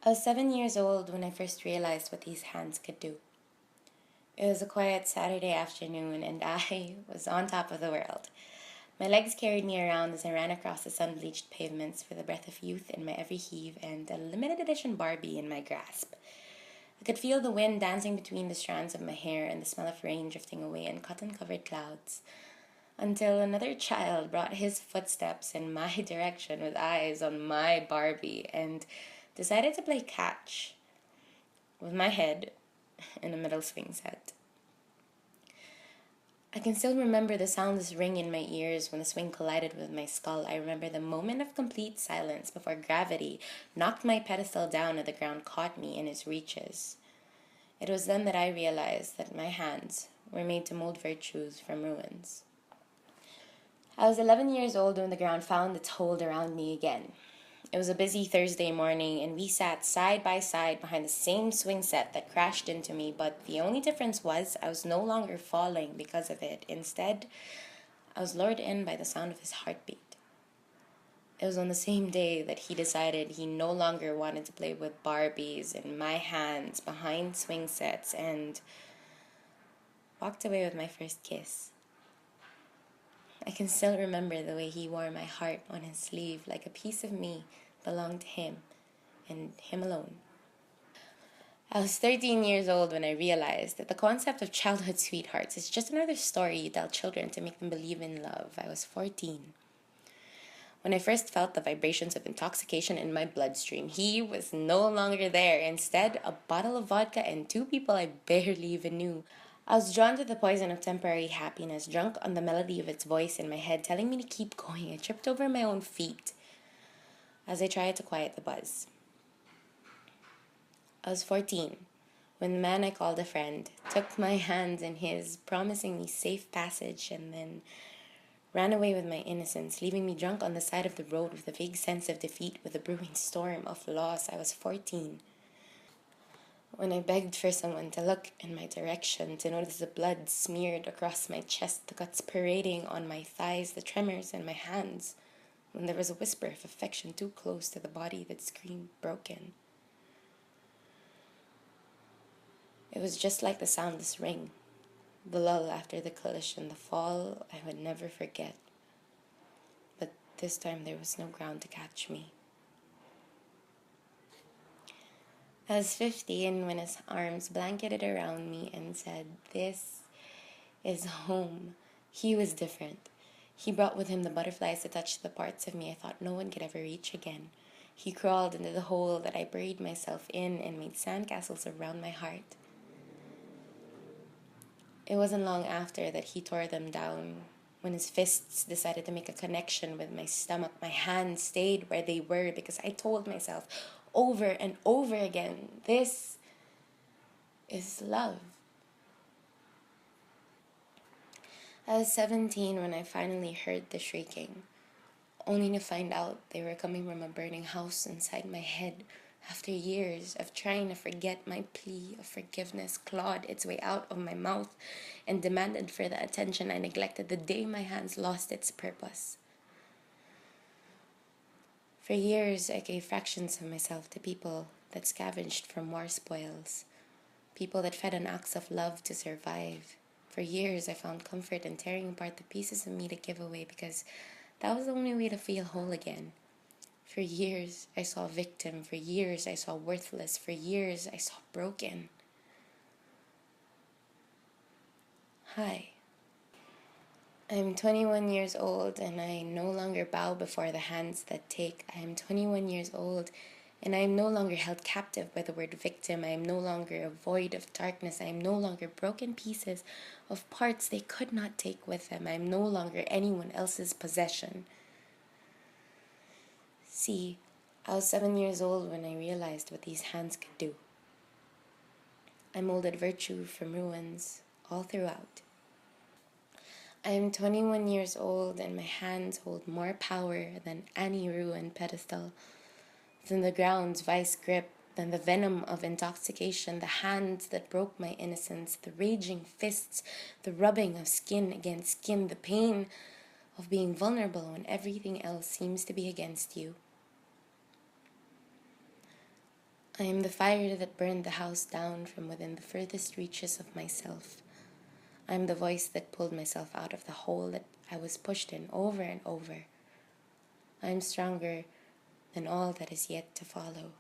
I was 7 years old when I first realized what these hands could do. It was a quiet Saturday afternoon, and I was on top of the world. My legs carried me around as I ran across the sun bleached pavements with the breath of youth in my every heave and a limited edition Barbie in my grasp. I could feel the wind dancing between the strands of my hair and the smell of rain drifting away in cotton covered clouds. Until another child brought his footsteps in my direction with eyes on my Barbie and decided to play catch with my head in a metal swing set. I can still remember the soundless ring in my ears when the swing collided with my skull. I remember the moment of complete silence before gravity knocked my pedestal down and the ground caught me in its reaches. It was then that I realized that my hands were made to mold virtues from ruins. I was 11 years old when the ground found its hold around me again. It was a busy Thursday morning, and we sat side by side behind the same swing set that crashed into me, but the only difference was I was no longer falling because of it. Instead, I was lured in by the sound of his heartbeat. It was on the same day that he decided he no longer wanted to play with Barbies in my hands behind swing sets and walked away with my first kiss. I can still remember the way he wore my heart on his sleeve like a piece of me belonged to him and him alone. I was 13 years old when I realized that the concept of childhood sweethearts is just another story you tell children to make them believe in love. I was 14. When I first felt the vibrations of intoxication in my bloodstream, he was no longer there. Instead, a bottle of vodka and two people I barely even knew. I was drawn to the poison of temporary happiness, drunk on the melody of its voice in my head, telling me to keep going. I tripped over my own feet as I tried to quiet the buzz. I was 14 when the man I called a friend took my hand in his, promising me safe passage, and then ran away with my innocence, leaving me drunk on the side of the road with a vague sense of defeat with a brewing storm of loss. I was 14 when I begged for someone to look in my direction, to notice the blood smeared across my chest, the cuts parading on my thighs, the tremors in my hands, when there was a whisper of affection too close to the body that screamed broken. It was just like the soundless ring, the lull after the collision, the fall I would never forget. But this time there was no ground to catch me. I was 15 when his arms blanketed around me and said, "This is home." He was different. He brought with him the butterflies to touch the parts of me I thought no one could ever reach again. He crawled into the hole that I buried myself in and made sandcastles around my heart. It wasn't long after that he tore them down. When his fists decided to make a connection with my stomach, my hands stayed where they were because I told myself over and over again, this is love. I was 17 when I finally heard the shrieking, only to find out they were coming from a burning house inside my head. After years of trying to forget, my plea of forgiveness clawed its way out of my mouth and demanded for the attention I neglected the day my hands lost its purpose. For years, I gave fractions of myself to people that scavenged from war spoils, people that fed on acts of love to survive. For years, I found comfort in tearing apart the pieces of me to give away because that was the only way to feel whole again. For years, I saw victim. For years, I saw worthless. For years, I saw broken. Hi. I'm 21 years old and I no longer bow before the hands that take. I am 21 years old and I am no longer held captive by the word victim. I am no longer a void of darkness. I am no longer broken pieces of parts they could not take with them. I am no longer anyone else's possession. See, I was 7 years old when I realized what these hands could do. I molded virtue from ruins all throughout. I am 21 years old and my hands hold more power than any ruined pedestal, than the ground's vice grip, than the venom of intoxication, the hands that broke my innocence, the raging fists, the rubbing of skin against skin, the pain of being vulnerable when everything else seems to be against you. I am the fire that burned the house down from within the furthest reaches of myself. I am the voice that pulled myself out of the hole that I was pushed in over and over. I am stronger than all that is yet to follow.